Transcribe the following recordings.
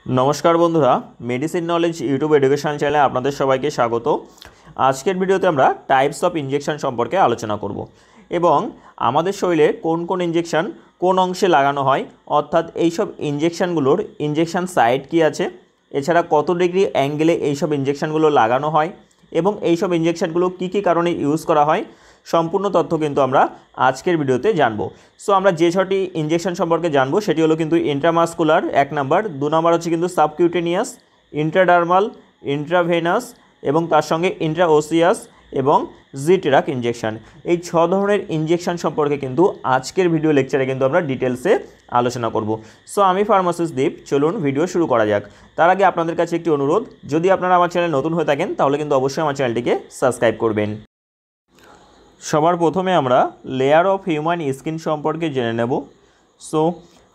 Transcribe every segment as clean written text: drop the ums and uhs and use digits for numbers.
नमस्कार बंधुरा medicine knowledge YouTube education चैनले आपनादेर सबाइके स्वागत। आजकेर भिडियोते आमरा टाइप्स अफ इंजेक्शन सम्पर्के आलोचना करब एबं आमादेर शरीरे कोन कोन इंजेक्शन कोन अंशे लागानो हय अर्थात एई सब इंजेक्शनगुलोर इंजेक्शन साइट कि आछे, एछाड़ा कत डिग्री एंगेले एई सब इंजेक्शनगुलो लागानो हय एबं एई सब इंजेक्शनगुलो कि कारणे यूज करा हय सम्पूर्ण तथ्य किन्तु आमरा आजकेर भिडियोते जानबो। सो आमरा जे छटी इंजेक्शन सम्पर्के जानबो सेटी हलो किन्तु इंट्रामास्कुलार एक नम्बर, दो नम्बर हच्छे किन्तु सबकिউটেনিয়াস, इंट्राडार्माल, इंट्राभेनास एबं तार संगे इंट्राओसियास एबं জিটেরাক इंजेक्शन। এই छ धरनेर इंजेक्शन सम्पर्के किन्तु आजकेर भिडियो लेक्चारे किन्तु आमरा डिटेल्से आलोचना करब। सो आमी फार्मासिस्ट दीप, चलुन भिडियो शुरू करा जाक। तार आगे आपनादेर काछे एकटी अनुरोध, यदि आपनारा आमार चैनेल नतुन हये थाकेन ताहले किन्तु अवश्यई आमार चैनेलटिके सबस्क्राइब करबेन। सबार प्रथमे आमरा लेयार अफ हिउमैन स्किन सम्पर्के जेने नेब। सो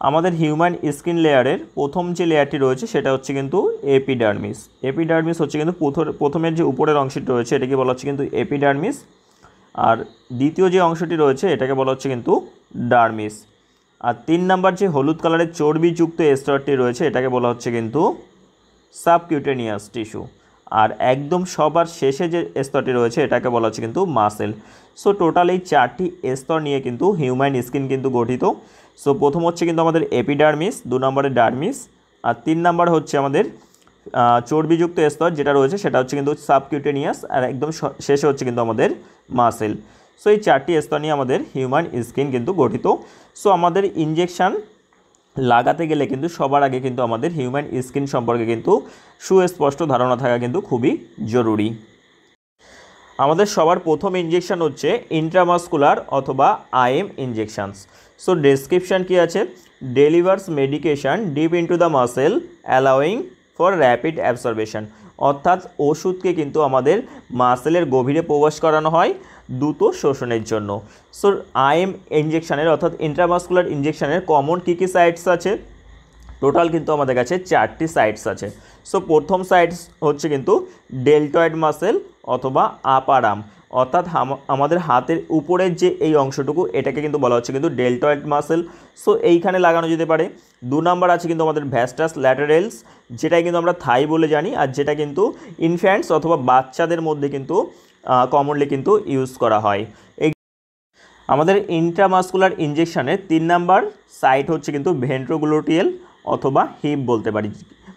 आमादेर हिउमैन स्किन लेयारेर प्रथम जे लेयारटी रयेछे सेटा हच्छे किन्तु एपिडार्मिस। एपिडार्मिस हच्छे किन्तु प्रथमेर जे उपरेर अंशटी रयेछे एटाके बला हच्छे किन्तु एपिडार्मिस, और द्वितीय जे अंशटी रयेछे एटाके बला हच्छे किन्तु डार्मिस। और तीन नम्बर जे हलुद कालारेर चर्बियुक्त स्तरटी रयेछे एटाके बला हच्छे किन्तु सबकिউটেনিয়াস टिस्यू, और एकदम सबार शेषे जे स्तरटी रयेछे एटाके बला हच्छे किन्तु मासेल। सो टोटाल এই চারটি স্তর নিয়ে কিন্তু হিউম্যান স্কিন কিন্তু গঠিত। সো প্রথম হচ্ছে কিন্তু আমাদের এপিডার্মিস, দু নম্বরে ডার্মিস, আর তিন নম্বর হচ্ছে আমাদের চর্বিযুক্ত স্তর যেটা রয়েছে সেটা হচ্ছে কিন্তু সাবকিউটেনিয়াস, আর একদম শেষে হচ্ছে কিন্তু আমাদের মাসেল। সো এই চারটি স্তর নিয়ে আমাদের হিউম্যান স্কিন কিন্তু গঠিত। সো আমাদের ইনজেকশন লাগাতে গেলে কিন্তু সবার আগে কিন্তু আমাদের হিউম্যান স্কিন সম্পর্কে কিন্তু সুস্পষ্ট ধারণা থাকা কিন্তু খুবই জরুরি। আমাদের সবার প্রথম ইনজেকশন হচ্ছে ইন্ট্রামাস্কুলার অথবা আইএম ইনজেকশনস। সো ডেসক্রিপশন কি আছে, delivers medication deep into the muscle allowing for rapid absorption, অর্থাৎ ওষুধকে কিন্তু আমাদের মাসেলের গভীরে প্রবেশ করানো হয় দ্রুত শোষণের জন্য। সো আইএম ইনজেকশনের অর্থাৎ ইন্ট্রামাস্কুলার ইনজেকশনের কমন কী কী সাইটস আছে, টোটাল কিন্তু আমাদের কাছে চারটি সাইটস আছে। সো প্রথম সাইটস হচ্ছে কিন্তু ডেলটয়েড মাসেল অথবা আপার আর্ম, অর্থাৎ আমাদের হাতের উপরের যে এই অংশটুকু এটাকে কিন্তু বলা হচ্ছে কিন্তু ডেলটয়েড মাসেল। সো এইখানে লাগানো যেতে পারে। দু নম্বর আছে কিন্তু আমাদের ভ্যাস্টাস ল্যাটারেলস, যেটাই কিন্তু আমরা থাই বলে জানি, আর যেটা কিন্তু ইনফ্যান্টস অথবা বাচ্চাদের মধ্যে কিন্তু কমনলি কিন্তু ইউজ করা হয়। এই আমাদের ইন্ট্রামাস্কুলার ইনজেকশনের তিন নাম্বার সাইট হচ্ছে কিন্তু ভেন্ট্রোগ্লুটিয়াল অথবা হিপ বলতে পারি,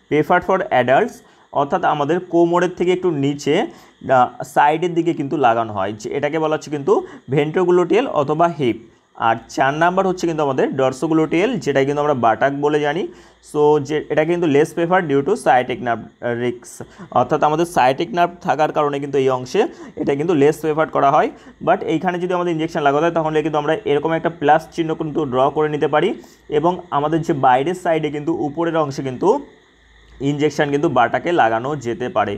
প্রেফার্ড ফর অ্যাডাল্টস, অর্থাৎ আমাদের কোমরের থেকে একটু নিচে সাইডের দিকে কিন্তু লাগানো হয়, যে এটাকে বলা হচ্ছে কিন্তু ভেন্ট্রোগ্লুটিয়াল অথবা হিপ। আর চার নাম্বার হচ্ছে কিন্তু আমাদের ডর্সোগ্লুটিয়াল, যেটাই কিন্তু আমরা বাটাক বলে জানি। সো যে এটা কিন্তু less prefer due to sciatic nerve রিক্স, অর্থাৎ আমাদের সাইটিক নার্ভ থাকার কারণে কিন্তু এই অংশে এটা কিন্তু লেস প্রেফার করা হয়। বাট এইখানে যদি আমাদের ইনজেকশন লাগাতে হয় তাহলে কিন্তু আমরা এরকম একটা প্লাস চিহ্ন কিন্তু ড্র করে নিতে পারি, এবং আমাদের যে বাইরের সাইডে কিন্তু উপরের অংশে কিন্তু ইনজেকশন কিন্তু বাটাকে লাগানো যেতে পারে,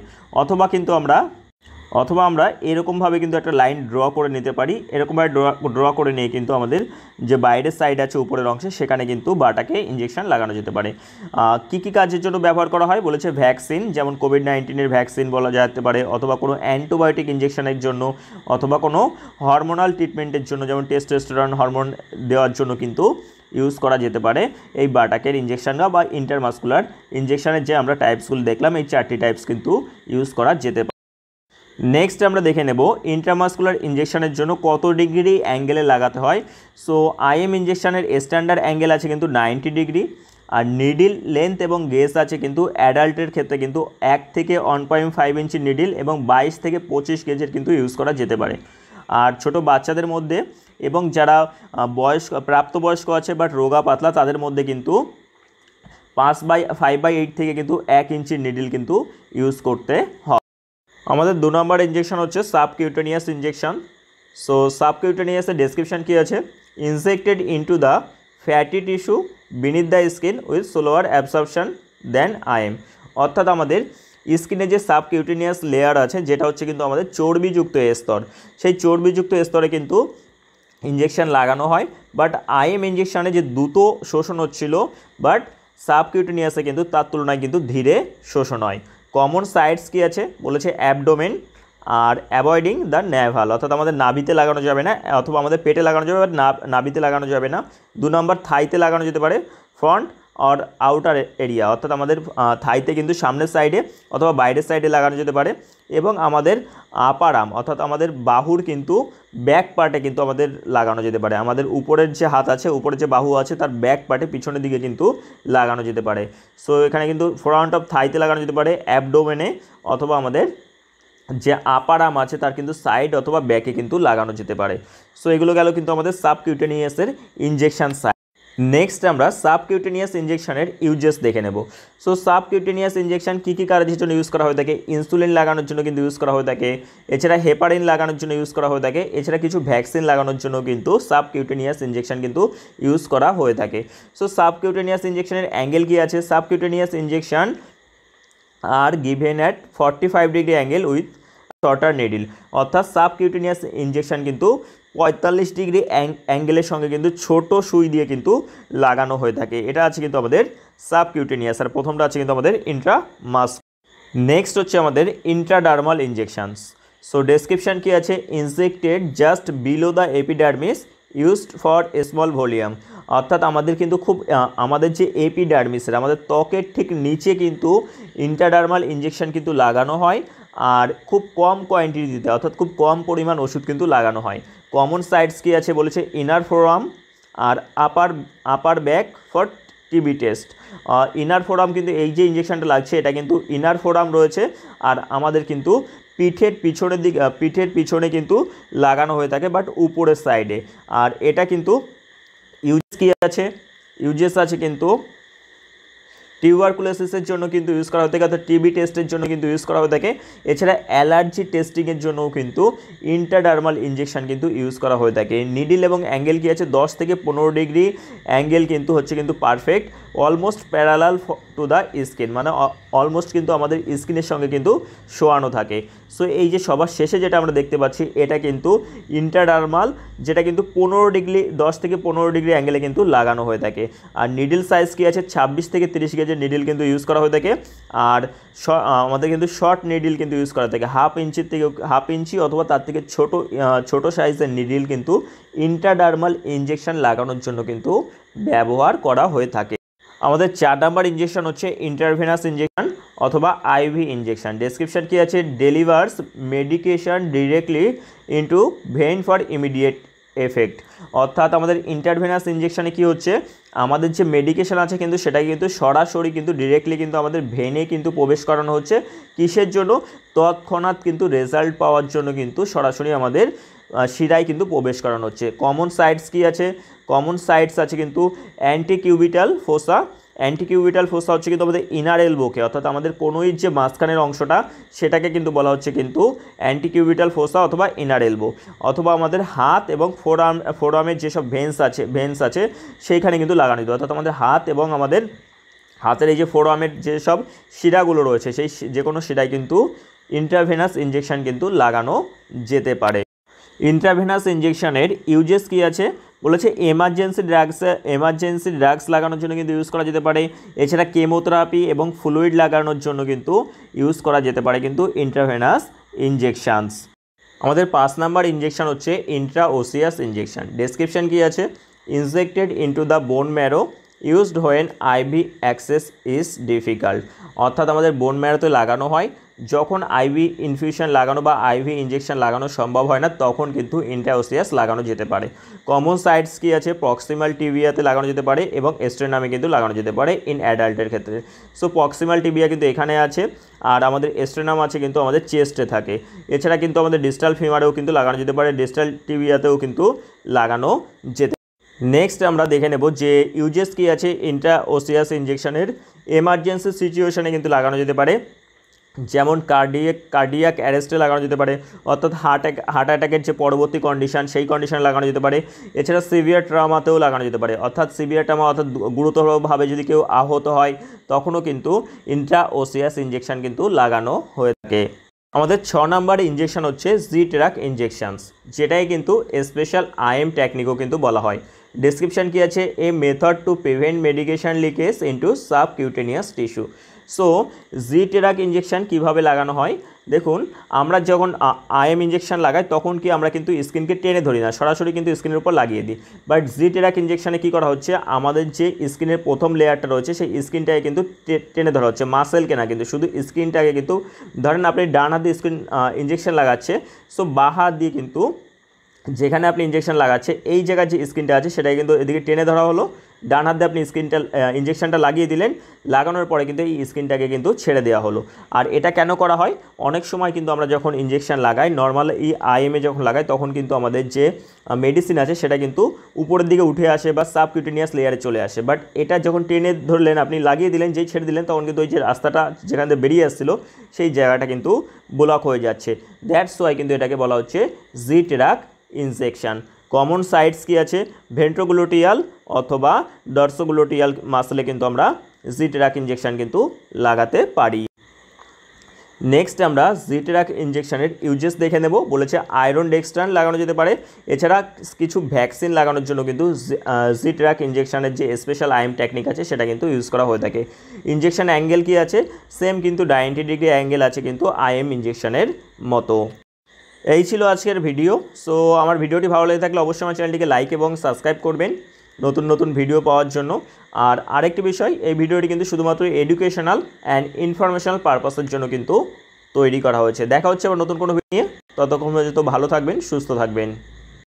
অথবা আমরা এরকমভাবে কিন্তু একটা লাইন ড্র করে নিতে পারি। এরকমভাবে ড্র করে নিয়ে কিন্তু আমাদের যে বাইরের সাইড আছে উপরের অংশে সেখানে কিন্তু বাটাকে ইনজেকশন লাগানো যেতে পারে। কী কী কাজের জন্য ব্যবহার করা হয় বলেছে, ভ্যাকসিন, যেমন কোভিড-19 ভ্যাকসিন বলা যেতে পারে, অথবা কোনো অ্যান্টিবায়োটিক ইনজেকশনের জন্য, অথবা কোনো হরমোনাল ট্রিটমেন্টের জন্য, যেমন টেস্টোস্টেরন হরমোন দেওয়ার জন্য কিন্তু ইউজ করা যেতে পারে এই বাটাকের ইনজেকশনটা, বা ইন্টারমাস্কুলার ইনজেকশনের যে আমরা টাইপসগুলো দেখলাম এই চারটি টাইপস কিন্তু ইউজ করা যেতে পারে। নেক্সট আমরা দেখে নেব ইন্ট্রামাস্কুলার ইনজেকশনের জন্য কত ডিগ্রি অ্যাঙ্গেলে লাগাতে হয়। সো আইএম ইনজেকশনের স্ট্যান্ডার্ড অ্যাঙ্গেল আছে কিন্তু 90 ডিগ্রি, আর নিডিল লেন্থ এবং গেজ আছে কিন্তু অ্যাডাল্টের ক্ষেত্রে কিন্তু 1 থেকে 1.5 ইঞ্চি নিডিল এবং 22 থেকে 25 গেজের কিন্তু ইউজ করা যেতে পারে। আর ছোট বাচ্চাদের মধ্যে এবং যারা প্রাপ্তবয়স্ক আছে বাট রোগা পাতলা তাদের মধ্যে কিন্তু 5/8 থেকে কিন্তু 1 ইঞ্চি নিডিল কিন্তু ইউজ করতে হয়। আমাদের দু নম্বর ইনজেকশন হচ্ছে সাবকিউটেনিয়াস ইনজেকশন। সো সাবকিউটেনিয়াসের ডেসক্রিপশন কী আছে, injected into the fatty tissue beneath the skin with slower absorption than IM, অর্থাৎ আমাদের স্কিনে যে সাবকিউটেনিয়াস লেয়ার আছে যেটা হচ্ছে কিন্তু আমাদের চর্বিযুক্ত স্তর, সেই চর্বিযুক্ত স্তরে কিন্তু ইনজেকশন লাগানো হয়। বাট আইএম ইনজেকশনে যে দ্রুত শোষণ হচ্ছিল, বাট সাবকিউটেনিয়াসে কিন্তু তার তুলনায় কিন্তু ধীরে শোষণ হয়। কমন সাইটস কি আছে বলেছে, অ্যাবডোমেন আর অ্যাভয়েডিং দ্য ন্যাভাল, অর্থাৎ আমাদের নাভিতে লাগানো যাবে না, অথবা আমাদের পেটে লাগানো যাবে, বাট নাভিতে লাগানো যাবে না। দু নম্বর থাইতে লাগানো যেতে পারে, ফ্রন্ট और आउटार एरिया अर्थात हमारे थाईते किन्तु सामने साइडे अथवा बाहर साइडे लागानो जेते पारे एबं आमादेर आपार आर्म अर्थात आमादेर बाहुर किन्तु बैक पार्टे किन्तु आमादेर लागानो जेते पारे आमादेर ऊपरेर जे हाथ आछे ऊपरेर जे बाहु आछे तार बैक पार्टे पिछनेर दिके किन्तु लागानो जेते पारे। सो एखाने किन्तु फ्रंट अफ थाईते लागानो जेते पारे एबडोमेने अथवा आमादेर जे आपार आर्म आछे तार किन्तु साइड अथवा बैके किन्तु लागानो जेते पारे। सो एगुलो गेलो किन्तु आमादेर साबकिউটেনিয়াসের इंजेक्शन साइट। नेक्स्ट আমরা সাবকিউটেনিয়াস ইনজেকশনের ইউজেস দেখে নেব। সো সাবকিউটেনিয়াস ইনজেকশন কী কী কাজের জন্য ইউজ করা হয়ে থাকে, ইনসুলিন লাগানোর জন্য কিন্তু ইউজ করা হয়ে থাকে, এছাড়া হেপারিন লাগানোর জন্য ইউজ করা হয়ে থাকে, এছাড়া কিছু ভ্যাকসিন লাগানোর জন্য কিন্তু সাবকিউটেনিয়াস ইনজেকশন কিন্তু ইউজ করা হয়ে থাকে। সো সাবকিউটেনিয়াস ইনজেকশনের অ্যাঙ্গেল কী আছে, subcutaneous injection are given at 45 degree angle with shorter needle অর্থাৎ সাবকিউটেনিয়াস ইনজেকশন কিন্তু 45 ডিগ্রি অ্যাঙ্গেলের সঙ্গে কিন্তু ছোট সুই দিয়ে কিন্তু লাগানো হয়ে থাকে। এটা আছে কিন্তু আমাদের সাবকিউটেনিয়াস আর প্রথমটা আছে কিন্তু আমাদের ইন্ট্রামাস। নেক্সট হচ্ছে আমাদের ইন্ট্রাডার্মাল ইনজেকশনস। সো ডেসক্রিপশন কি আছে, injected just below the epidermis used for small volume অর্থাৎ আমাদের কিন্তু খুব আমাদের যে এপিডার্মিসের আমাদের ত্বকের ঠিক নিচে কিন্তু ইন্ট্রাডার্মাল ইনজেকশন কিন্তু লাগানো হয় আর খুব কম কোয়ান্টিটি দিতে অর্থাৎ খুব কম পরিমাণ ওষুধ কিন্তু লাগানো হয়। কমন সাইটস কি আছে বলেছে ইনার ফোরাম আর upper back for TB test. Inner forearm কিন্তু এই যে ইনজেকশনটা লাগছে এটা কিন্তু ইনার ফোরাম রয়েছে আর আমাদের কিন্তু পিঠের পিছনের দিকে পিঠের পিছনে কিন্তু লাগানো হয়ে থাকে বাট উপরের সাইডে। আর এটা কিন্তু ইউজেস কি আছে, ইউজেস আছে কিন্তু টিউবারকুলোসিসের জন্য কিন্তু ইউজ করা হয়ে থাকে অর্থাৎ টিবি টেস্টের জন্য কিন্তু ইউজ করা হয়ে থাকে। এছাড়া অ্যালার্জি টেস্টিংয়ের জন্যও কিন্তু ইন্ট্রাডার্মাল ইনজেকশন কিন্তু ইউজ করা হয়ে থাকে। নিডল এবং অ্যাঙ্গেল কি আছে 10 থেকে 15 ডিগ্রি অ্যাঙ্গেল কিন্তু হচ্ছে কিন্তু perfect almost parallel to the skin মানে অলমোস্ট কিন্তু আমাদের স্কিনের সঙ্গে কিন্তু শোয়ানো থাকে। সো এই যে সবার শেষে যেটা আমরা দেখতে পাচ্ছি এটা কিন্তু ইন্ট্রাডার্মাল যেটা কিন্তু 15 ডিগ্রি 10 থেকে 15 ডিগ্রি অ্যাঙ্গেলে কিন্তু লাগানো হয়ে থাকে। আর নিডল সাইজ কি আছে 26 থেকে 30 গেজের নিডল কিন্তু ইউজ করা হয়ে থাকে। আর আমাদের কিন্তু শর্ট নিডল কিন্তু ইউজ করা থাকে হাফ ইঞ্চি অথবা তার থেকে ছোট সাইজের নিডল কিন্তু ইন্ট্রাডার্মাল ইনজেকশন লাগানোর জন্য কিন্তু ব্যবহার করা হয়ে থাকে। আমাদের 4 নাম্বার ইনজেকশন হচ্ছে ইন্টারভেনাস ইনজেকশন অথবা আইভি ইনজেকশন। ডেসক্রিপশন কি আছে, delivers medication directly into vein for immediate effect অর্থাৎ আমাদের ইন্টারভেনাস ইনজেকশনে কি হচ্ছে আমাদের যে মেডিকেশন আছে কিন্তু সেটা কিন্তু সরাসরি কিন্তু ডিরেক্টলি কিন্তু আমাদের ভেনে কিন্তু প্রবেশ করানো হচ্ছে। কিসের জন্য, তৎক্ষণাৎ কিন্তু রেজাল্ট পাওয়ার জন্য কিন্তু সরাসরি আমাদের শিরায় কিন্তু প্রবেশ করানো হচ্ছে। কমন সাইটস কি আছে, কমন সাইটস আছে কিন্তু অ্যান্টিকিউবিটাল ফোসা। অ্যান্টিকিউবিটাল ফোসা হচ্ছে কিন্তু আমাদের ইনার এলবোকে অর্থাৎ আমাদের কোনোই যে মাঝখানের অংশটা সেটাকে কিন্তু বলা হচ্ছে কিন্তু অ্যান্টিকিউবিটাল ফোসা অথবা ইনার এলবো অথবা আমাদের হাত এবং ফোরআর্মের যেসব ভেন্স আছে সেইখানে কিন্তু লাগানো যেত অর্থাৎ আমাদের হাত এবং আমাদের হাতের এই যে ফোরআর্মের যেসব শিরাগুলো রয়েছে সেই যে কোনো শিরায় কিন্তু ইন্ট্রাভেনাস ইনজেকশন কিন্তু লাগানো যেতে পারে। ইন্ট্রাভেনাস ইনজেকশনের ইউজেস কি আছে বলেছে, এমার্জেন্সি ড্রাগস লাগানোর জন্য কিন্তু ইউজ করা যেতে পারে। এছাড়া কেমোথেরাপি এবং ফ্লুইড লাগানোর জন্য কিন্তু ইউজ করা যেতে পারে কিন্তু ইন্ট্রাভেনাস ইনজেকশনস। আমাদের 5 নাম্বার ইনজেকশন হচ্ছে ইন্ট্রাওসিয়াস ইনজেকশন। ডেসক্রিপশন কি আছে, injected into the bone marrow used when IV access is difficult অর্থাৎ আমাদের বোন ম্যারোতে লাগানো হয় যখন আইভি ইনফিউশন লাগানো বা আইভি ইনজেকশন লাগানো সম্ভব হয় না তখন কিন্তু ইন্ট্রাওসিয়াস লাগানো যেতে পারে। কমন সাইটস কি আছে, প্রক্সিমাল টিবিয়াতে লাগানো যেতে পারে এবং স্টেনামে কিন্তু লাগানো যেতে পারে ইন অ্যাডাল্টের ক্ষেত্রে। সো প্রক্সিমাল টিবিয়া কিন্তু এখানে আছে আর আমাদের স্টেনাম আছে কিন্তু আমাদের চেস্টে থাকে। এছাড়া কিন্তু আমাদের ডিস্টাল ফিমারেও কিন্তু লাগানো যেতে পারে, ডিস্টাল টিবিয়াতেও কিন্তু লাগানো যেতে। নেক্সট আমরা দেখে নেব যে ইউজেস কি আছে ইন্ট্রাওসিয়াস ইনজেকশনের। এমার্জেন্সি সিচুয়েশনে কিন্তু লাগানো যেতে পারে যেমন কার্ডিয়াক অ্যারেস্টে লাগানো যেতে পারে অর্থাৎ হার্ট অ্যাটাকের যে পরবর্তী কন্ডিশন সেই কন্ডিশনে লাগানো যেতে পারে। এছাড়া সিভিয়ার ট্রমাতেও লাগানো যেতে পারে অর্থাৎ সিভিয়ার ট্রমা অর্থাৎ গুরুতরভাবে যদি কেউ আহত হয় তখনও কিন্তু ইন্ট্রাওসিয়াস ইনজেকশন কিন্তু লাগানো হয়ে থাকে। আমাদের 6 নাম্বার ইনজেকশন হচ্ছে জি ট্র্যাক ইনজেকশনস যেটাই কিন্তু স্পেশাল আইএম টেকনিকও কিন্তু বলা হয়। ডেসক্রিপশন কি আছে, a method to prevent medication leakage into subcutaneous tissue. So Z track injection কীভাবে লাগানো হয় দেখুন, আমরা যখন আইএম ইঞ্জেকশন লাগাই তখন কি আমরা কিন্তু স্কিনকে টেনে ধরি না, সরাসরি কিন্তু স্কিনের উপর লাগিয়ে দিই। বাট জি-টেরাক ইঞ্জেকশনে কী করা হচ্ছে, আমাদের যে স্কিনের প্রথম লেয়ারটা রয়েছে সেই স্কিনটাকে কিন্তু টেনে ধরা হচ্ছে, মাসেলকে না, কিন্তু শুধু স্কিনটাকে কিন্তু ধরেন আপনি ডান হাত দিয়ে স্কিন ইঞ্জেকশন লাগাচ্ছে, সো বাঁ হাত দিয়ে কিন্তু যেখানে আপনি ইঞ্জেকশন লাগাচ্ছে এই জায়গায় যে স্কিনটা আছে সেটাকে কিন্তু এদিকে টেনে ধরা হলো, ডান হাত দিয়ে আপনি ইঞ্জেকশনটা লাগিয়ে দিলেন, লাগানোর পরে কিন্তু এই স্কিনটাকে কিন্তু ছেড়ে দেওয়া হলো। আর এটা কেন করা হয়, অনেক সময় কিন্তু আমরা যখন ইঞ্জেকশন লাগাই নর্মাল এই আইএমএ যখন লাগাই তখন কিন্তু আমাদের যে মেডিসিন আছে সেটা কিন্তু উপরের দিকে উঠে আসে বা সাবকিউটেনিয়াস লেয়ারে চলে আসে। বাট এটা যখন টেনে ধরলেন, আপনি লাগিয়ে দিলেন, যেই ছেড়ে দিলেন তখন কিন্তু ওই যে রাস্তাটা যেখান থেকে বেরিয়ে আসছিলো সেই জায়গাটা কিন্তু ব্লক হয়ে যাচ্ছে। দ্যাটস ওয়াই কিন্তু এটাকে বলা হচ্ছে জি-টেরাক ইনজেকশন। কমন সাইটস কি আছে, ভেন্ট্রোগ্লুটিয়াল অথবা ডর্সোগ্লুটিয়াল মাসলে কিন্তু আমরা জি-টেরাক ইনজেকশন কিন্তু লাগাতে পারি। নেক্সট আমরা জি-টেরাক ইনজেকশনের ইউজেস দেখে নেব। বলেছে আয়রন ডেক্সট্রান লাগানো যেতে পারে, এছাড়া কিছু ভ্যাকসিন লাগানোর জন্য কিন্তু জি-টেরাক ইনজেকশনের যে স্পেশাল আইএম টেকনিক আছে সেটা কিন্তু ইউজ করা হয়ে থাকে। ইনজেকশন অ্যাঙ্গেল কি আছে, সেম কিন্তু 90 ডিগ্রি অ্যাঙ্গেল আছে কিন্তু আইএম ইনজেকশনের মতো। এই ছিল আজকের ভিডিও। সো আমার ভিডিওটি ভালো লেগে থাকলে অবশ্যই আমার চ্যানেলটিকে লাইক এবং সাবস্ক্রাইব করবেন নতুন নতুন ভিডিও পাওয়ার জন্য। আর আরেকটি বিষয়, এই ভিডিওটি কিন্তু শুধুমাত্র এডুকেশনাল অ্যান্ড ইনফরমেশনাল পারপাসের জন্য কিন্তু তৈরি করা হয়েছে। দেখা হচ্ছে আবার নতুন কোনো ভিডিও নিয়ে, ততক্ষণ পর্যন্ত ভালো থাকবেন, সুস্থ থাকবেন।